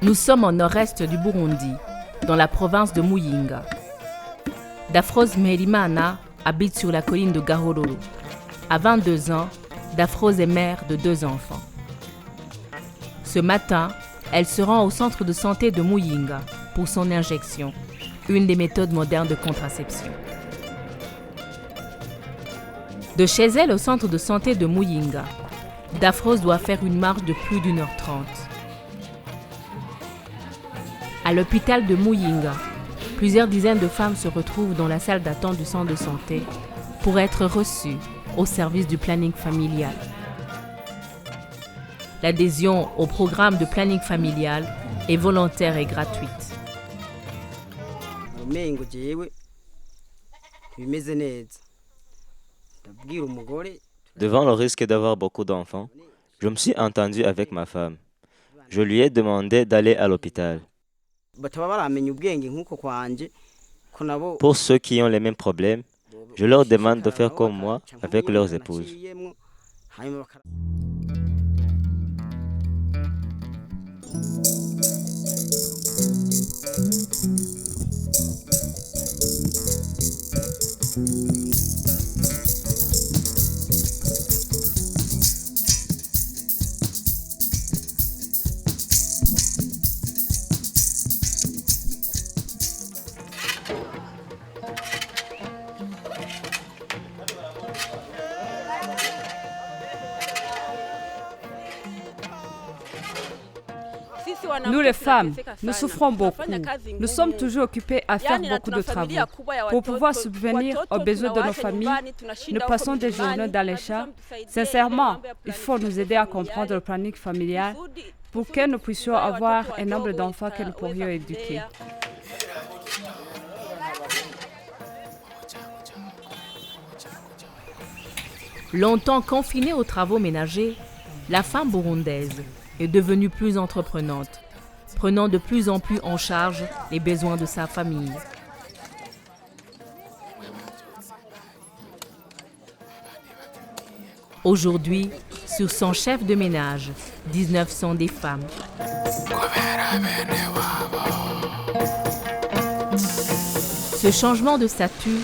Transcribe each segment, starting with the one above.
Nous sommes au nord-est du Burundi, dans la province de Muyinga. Daphrose Merimana habite sur la colline de Gahororo. À 22 ans, Daphrose est mère de 2 enfants. Ce matin, elle se rend au centre de santé de Muyinga pour son injection, une des méthodes modernes de contraception. De chez elle au centre de santé de Muyinga, Daphrose doit faire une marche de plus d'1h30. À l'hôpital de Muyinga, plusieurs dizaines de femmes se retrouvent dans la salle d'attente du centre de santé pour être reçues au service du planning familial. L'adhésion au programme de planning familial est volontaire et gratuite. Devant le risque d'avoir beaucoup d'enfants, je me suis entendu avec ma femme. Je lui ai demandé d'aller à l'hôpital. Pour ceux qui ont les mêmes problèmes, je leur demande de faire comme moi avec leurs épouses. Nous les femmes, nous souffrons beaucoup. Nous sommes toujours occupés à faire beaucoup de travaux. Pour pouvoir subvenir aux besoins de nos familles, nous passons des journées dans les champs. Sincèrement, il faut nous aider à comprendre le planning familial pour que nous puissions avoir un nombre d'enfants que nous pourrions éduquer. Longtemps confinée aux travaux ménagers, la femme burundaise est devenue plus entreprenante, prenant de plus en plus en charge les besoins de sa famille. Aujourd'hui, sur son chef de ménage, 19 sont des femmes. Ce changement de statut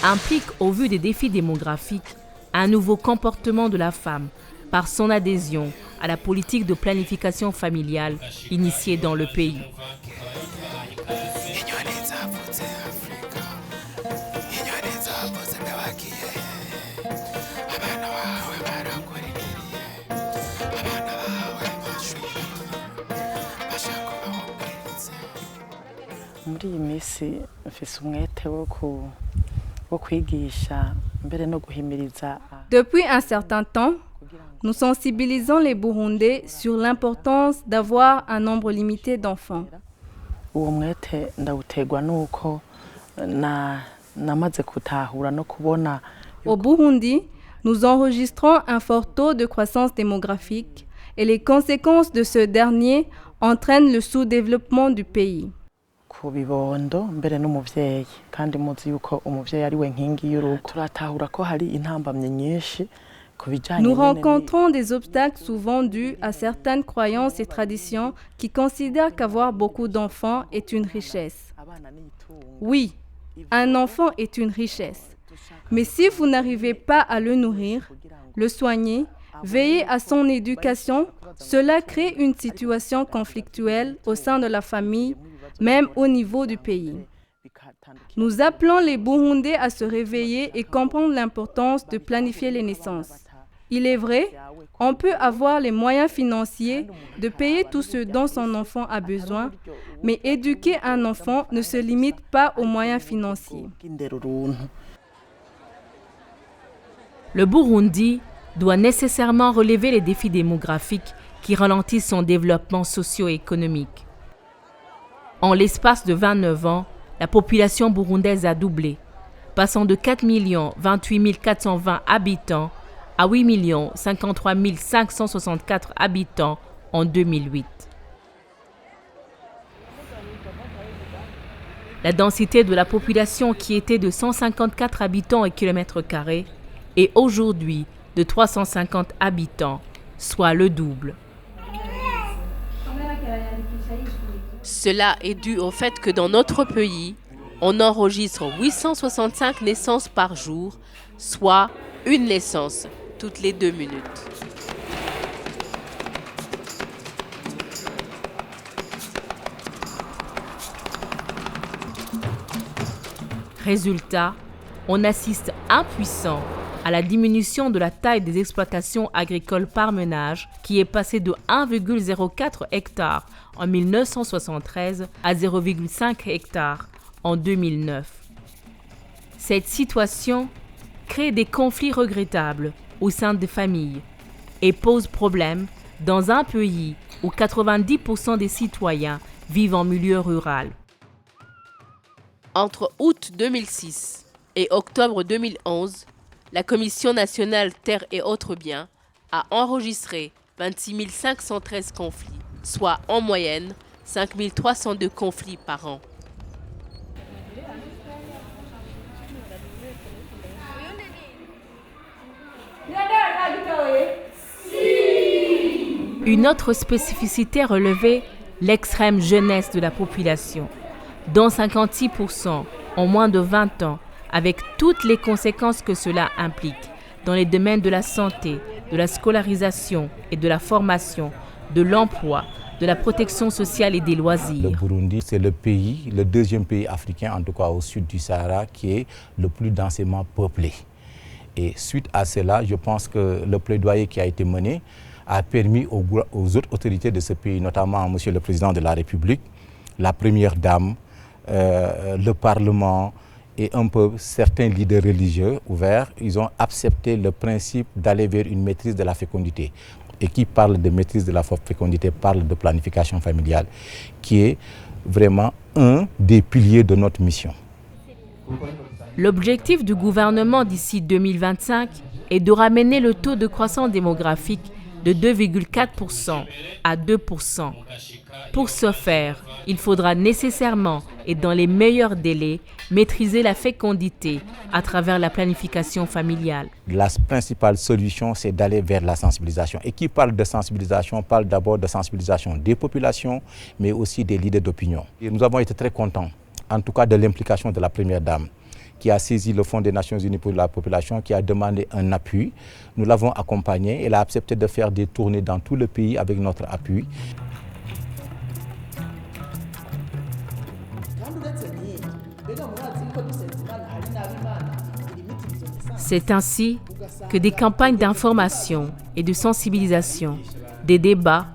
implique, au vu des défis démographiques, un nouveau comportement de la femme par son adhésion à la politique de planification familiale initiée dans le pays. Muri iyi minsi mfise umwete wo kwigisha mbere no guhimiriza. Depuis un certain temps, nous sensibilisons les Burundais sur l'importance d'avoir un nombre limité d'enfants. Uwo mwete ndawutegwa nuko namaze gutahura no kubona. Au Burundi, nous enregistrons un fort taux de croissance démographique et les conséquences de ce dernier entraînent le sous-développement du pays. Ku bibondo mbere n'umuvyeyi kandi muzi yuko umuvyeyi ari we nkingi y'urugo. Turatahura ko hari intambamye nyinshi. Nous rencontrons des obstacles souvent dus à certaines croyances et traditions qui considèrent qu'avoir beaucoup d'enfants est une richesse. Oui, un enfant est une richesse. Mais si vous n'arrivez pas à le nourrir, le soigner, veiller à son éducation, cela crée une situation conflictuelle au sein de la famille, même au niveau du pays. Nous appelons les Burundais à se réveiller et comprendre l'importance de planifier les naissances. Il est vrai, on peut avoir les moyens financiers de payer tout ce dont son enfant a besoin, mais éduquer un enfant ne se limite pas aux moyens financiers. Le Burundi doit nécessairement relever les défis démographiques qui ralentissent son développement socio-économique. En l'espace de 29 ans, la population burundaise a doublé, passant de 4 28 420 habitants à 8 53 564 habitants en 2008. La densité de la population qui était de 154 habitants au kilomètre carré est aujourd'hui de 350 habitants, soit le double. Cela est dû au fait que dans notre pays, on enregistre 865 naissances par jour, soit une naissance toutes les 2 minutes. Résultat, on assiste impuissant à la diminution de la taille des exploitations agricoles par ménage qui est passée de 1,04 hectares en 1973 à 0,5 hectares en 2009. Cette situation crée des conflits regrettables au sein des familles et pose problème dans un pays où 90% des citoyens vivent en milieu rural. Entre août 2006 et octobre 2011, la Commission nationale Terres et autres biens a enregistré 26 513 conflits, soit en moyenne 5 302 conflits par an. Une autre spécificité relevée, l'extrême jeunesse de la population, dont 56% ont moins de 20 ans, avec toutes les conséquences que cela implique dans les domaines de la santé, de la scolarisation et de la formation, de l'emploi, de la protection sociale et des loisirs. Le Burundi, c'est le pays, le deuxième pays africain, en tout cas au sud du Sahara, qui est le plus densément peuplé. Et suite à cela, je pense que le plaidoyer qui a été mené a permis aux autres autorités de ce pays, notamment M. le Président de la République, la Première Dame, le Parlement et un peu certains leaders religieux ouverts, ils ont accepté le principe d'aller vers une maîtrise de la fécondité. Et qui parle de maîtrise de la fécondité parle de planification familiale, qui est vraiment un des piliers de notre mission. L'objectif du gouvernement d'ici 2025 est de ramener le taux de croissance démographique de 2,4% à 2%. Pour ce faire, il faudra nécessairement et dans les meilleurs délais maîtriser la fécondité à travers la planification familiale. La principale solution, c'est d'aller vers la sensibilisation. Et qui parle de sensibilisation parle d'abord de sensibilisation des populations, mais aussi des leaders d'opinion. Et nous avons été très contents, en tout cas de l'implication de la Première Dame, qui a saisi le Fonds des Nations Unies pour la population, qui a demandé un appui. Nous l'avons accompagnée. Elle a accepté de faire des tournées dans tout le pays avec notre appui. C'est ainsi que des campagnes d'information et de sensibilisation, des débats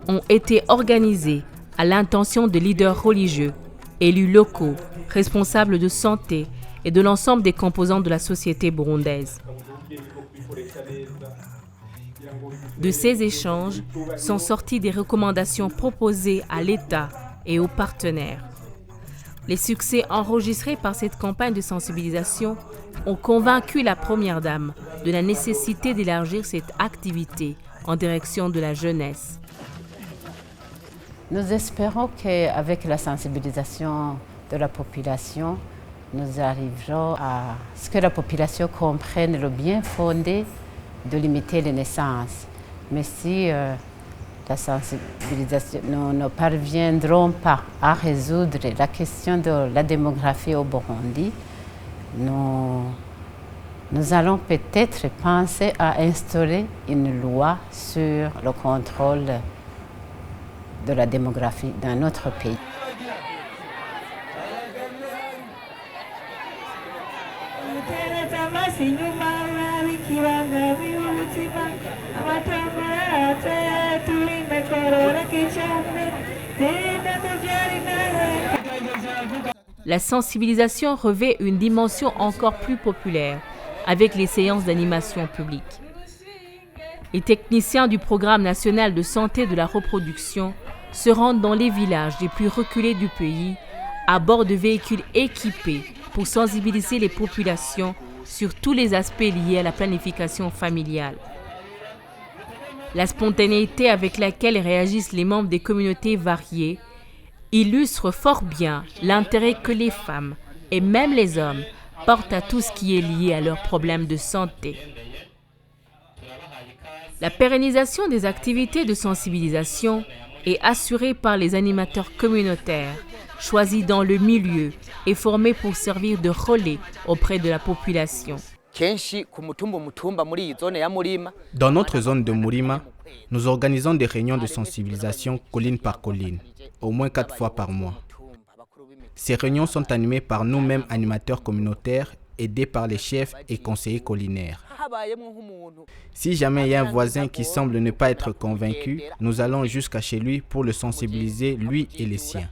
ont été organisés à l'intention de leaders religieux, élus locaux, responsables de santé et de l'ensemble des composants de la société burundaise. De ces échanges sont sorties des recommandations proposées à l'État et aux partenaires. Les succès enregistrés par cette campagne de sensibilisation ont convaincu la Première Dame de la nécessité d'élargir cette activité en direction de la jeunesse. Nous espérons qu'avec la sensibilisation de la population, nous arriverons à ce que la population comprenne le bien fondé de limiter les naissances. Mais si la sensibilisation, nous ne parviendrons pas à résoudre la question de la démographie au Burundi, nous allons peut-être penser à instaurer une loi sur le contrôle de la démographie dans notre pays. La sensibilisation revêt une dimension encore plus populaire avec les séances d'animation publique. Les techniciens du Programme national de santé de la reproduction se rendent dans les villages les plus reculés du pays à bord de véhicules équipés pour sensibiliser les populations sur tous les aspects liés à la planification familiale. La spontanéité avec laquelle réagissent les membres des communautés variées illustre fort bien l'intérêt que les femmes et même les hommes portent à tout ce qui est lié à leurs problèmes de santé. La pérennisation des activités de sensibilisation est assurée par les animateurs communautaires, choisis dans le milieu et formés pour servir de relais auprès de la population. Dans notre zone de Murima, nous organisons des réunions de sensibilisation colline par colline, au moins 4 fois par mois. Ces réunions sont animées par nous-mêmes animateurs communautaires, aidés par les chefs et conseillers collinaires. Si jamais il y a un voisin qui semble ne pas être convaincu, nous allons jusqu'à chez lui pour le sensibiliser, lui et les siens.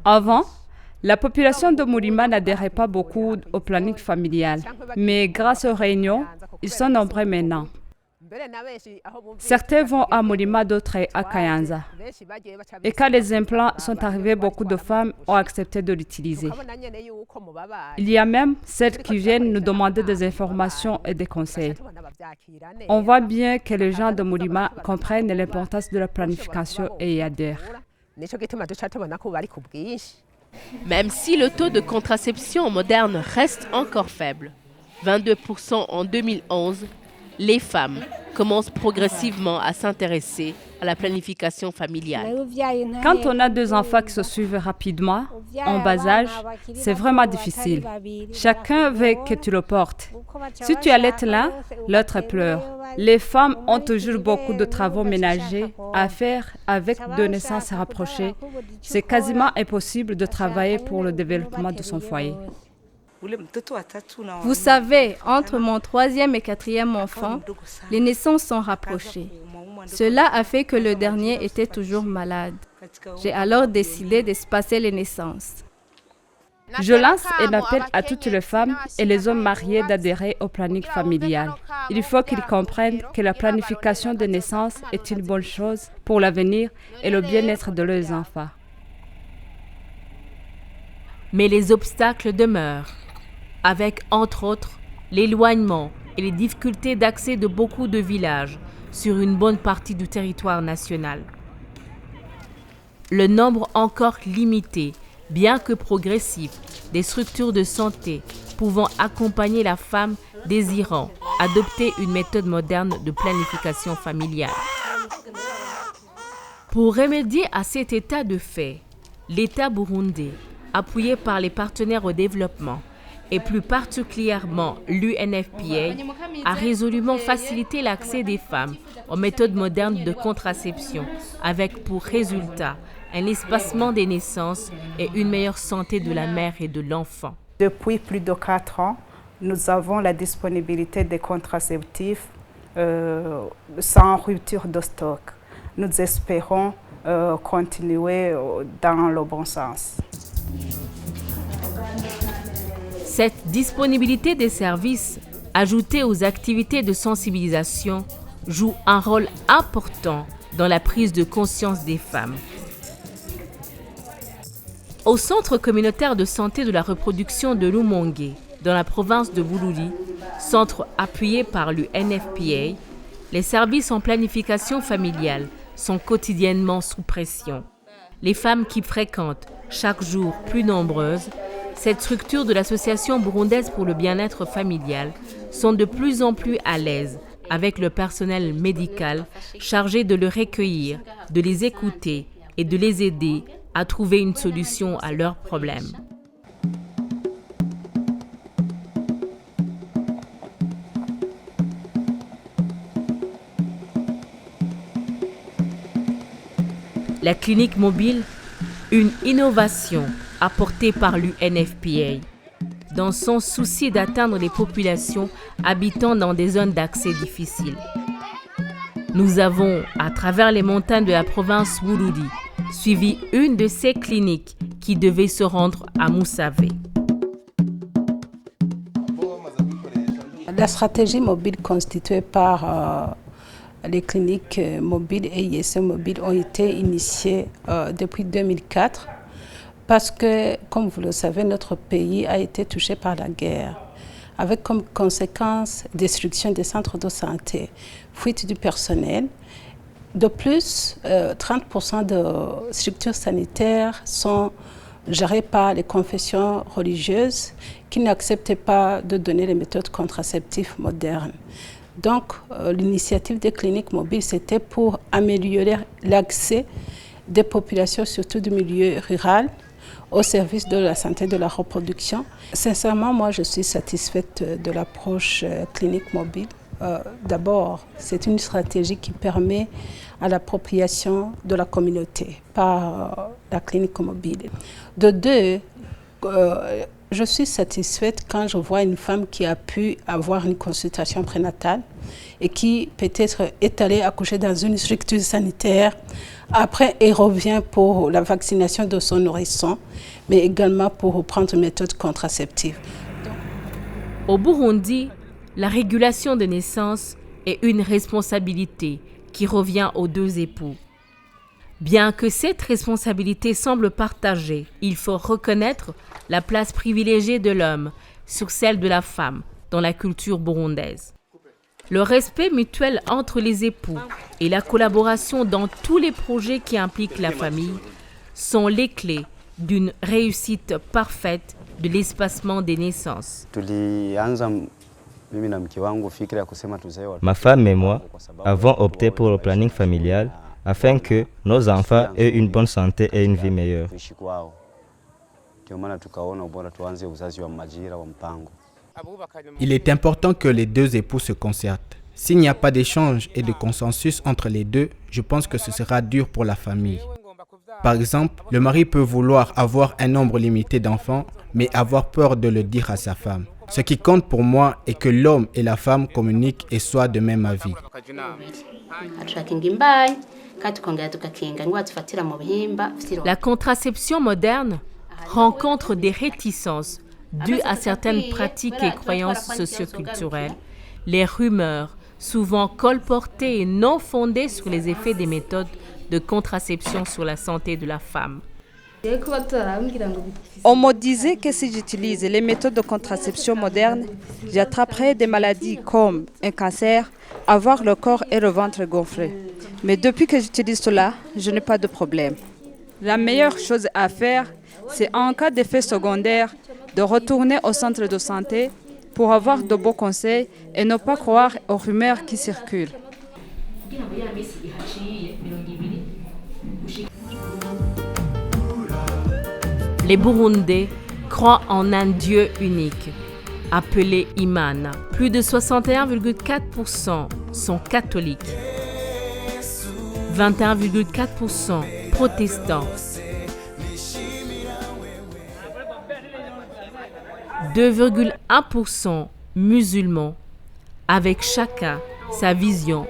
Avant, la population de Murima n'adhérait pas beaucoup au planning familial, mais grâce aux réunions, ils sont nombreux maintenant. Certains vont à Murima, d'autres à Kayanza. Et quand les implants sont arrivés, beaucoup de femmes ont accepté de l'utiliser. Il y a même celles qui viennent nous demander des informations et des conseils. On voit bien que les gens de Murima comprennent l'importance de la planification et y adhèrent. Même si le taux de contraception moderne reste encore faible, 22% en 2011, les femmes commencent progressivement à s'intéresser à la planification familiale. Quand on a 2 enfants qui se suivent rapidement, en bas âge, c'est vraiment difficile. Chacun veut que tu le portes. Si tu allaites l'un, l'autre pleure. Les femmes ont toujours beaucoup de travaux ménagers à faire avec 2 naissances rapprochées. C'est quasiment impossible de travailler pour le développement de son foyer. Vous savez, entre mon 3e et 4e enfant, les naissances sont rapprochées. Cela a fait que le dernier était toujours malade. J'ai alors décidé d'espacer les naissances. Je lance un appel à toutes les femmes et les hommes mariés d'adhérer au planning familial. Il faut qu'ils comprennent que la planification des naissances est une bonne chose pour l'avenir et le bien-être de leurs enfants. Mais les obstacles demeurent, avec entre autres l'éloignement et les difficultés d'accès de beaucoup de villages sur une bonne partie du territoire national. Le nombre encore limité, bien que progressif, des structures de santé pouvant accompagner la femme désirant adopter une méthode moderne de planification familiale. Pour remédier à cet état de fait, l'État burundais, appuyé par les partenaires au développement, et plus particulièrement l'UNFPA, a résolument facilité l'accès des femmes aux méthodes modernes de contraception, avec pour résultat un espacement des naissances et une meilleure santé de la mère et de l'enfant. Depuis plus de 4 ans, nous avons la disponibilité des contraceptifs sans rupture de stock. Nous espérons continuer dans le bon sens. Cette disponibilité des services, ajoutée aux activités de sensibilisation, joue un rôle important dans la prise de conscience des femmes. Au Centre communautaire de santé de la reproduction de Lumongue, dans la province de Bululi, centre appuyé par l'UNFPA, les services en planification familiale sont quotidiennement sous pression. Les femmes qui fréquentent, chaque jour plus nombreuses, cette structure de l'Association burundaise pour le bien-être familial sont de plus en plus à l'aise avec le personnel médical chargé de les recueillir, de les écouter et de les aider à trouver une solution à leurs problèmes. La clinique mobile, une innovation apportée par l'UNFPA, dans son souci d'atteindre les populations habitant dans des zones d'accès difficiles. Nous avons, à travers les montagnes de la province Bururi, suivi une de ces cliniques qui devait se rendre à Moussavé. La stratégie mobile constituée par les cliniques mobiles et ISM mobiles ont été initiées depuis 2004 parce que, comme vous le savez, notre pays a été touché par la guerre, avec comme conséquence destruction des centres de santé, fuite du personnel. De plus, 30% de structures sanitaires sont gérés par les confessions religieuses qui n'acceptaient pas de donner les méthodes contraceptives modernes. Donc, l'initiative des cliniques mobiles, c'était pour améliorer l'accès des populations, surtout du milieu rural, au service de la santé de la reproduction. Sincèrement, moi, je suis satisfaite de l'approche clinique mobile. D'abord, c'est une stratégie qui permet à l'appropriation de la communauté par la clinique mobile. De deux, je suis satisfaite quand je vois une femme qui a pu avoir une consultation prénatale et qui peut-être est allée accoucher dans une structure sanitaire. Après, elle revient pour la vaccination de son nourrisson, mais également pour prendre une méthode contraceptive. Au Burundi, la régulation de naissance est une responsabilité qui revient aux deux époux. Bien que cette responsabilité semble partagée, il faut reconnaître la place privilégiée de l'homme sur celle de la femme dans la culture burundaise. Le respect mutuel entre les époux et la collaboration dans tous les projets qui impliquent la famille sont les clés d'une réussite parfaite de l'espacement des naissances. Ma femme et moi avons opté pour le planning familial afin que nos enfants aient une bonne santé et une vie meilleure. Il est important que les deux époux se concertent. S'il n'y a pas d'échange et de consensus entre les deux, je pense que ce sera dur pour la famille. Par exemple, le mari peut vouloir avoir un nombre limité d'enfants, mais avoir peur de le dire à sa femme. Ce qui compte pour moi est que l'homme et la femme communiquent et soient de même avis. La contraception moderne rencontre des réticences dues à certaines pratiques et croyances socioculturelles, les rumeurs, souvent colportées et non fondées sur les effets des méthodes de contraception sur la santé de la femme. On me disait que si j'utilise les méthodes de contraception modernes, j'attraperais des maladies comme un cancer, avoir le corps et le ventre gonflés. Mais depuis que j'utilise cela, je n'ai pas de problème. La meilleure chose à faire, c'est en cas d'effet secondaire, de retourner au centre de santé pour avoir de bons conseils et ne pas croire aux rumeurs qui circulent. Les Burundais croient en un Dieu unique, appelé Imana. Plus de 61,4% sont catholiques, 21,4% protestants, 2,1% musulmans, avec chacun sa vision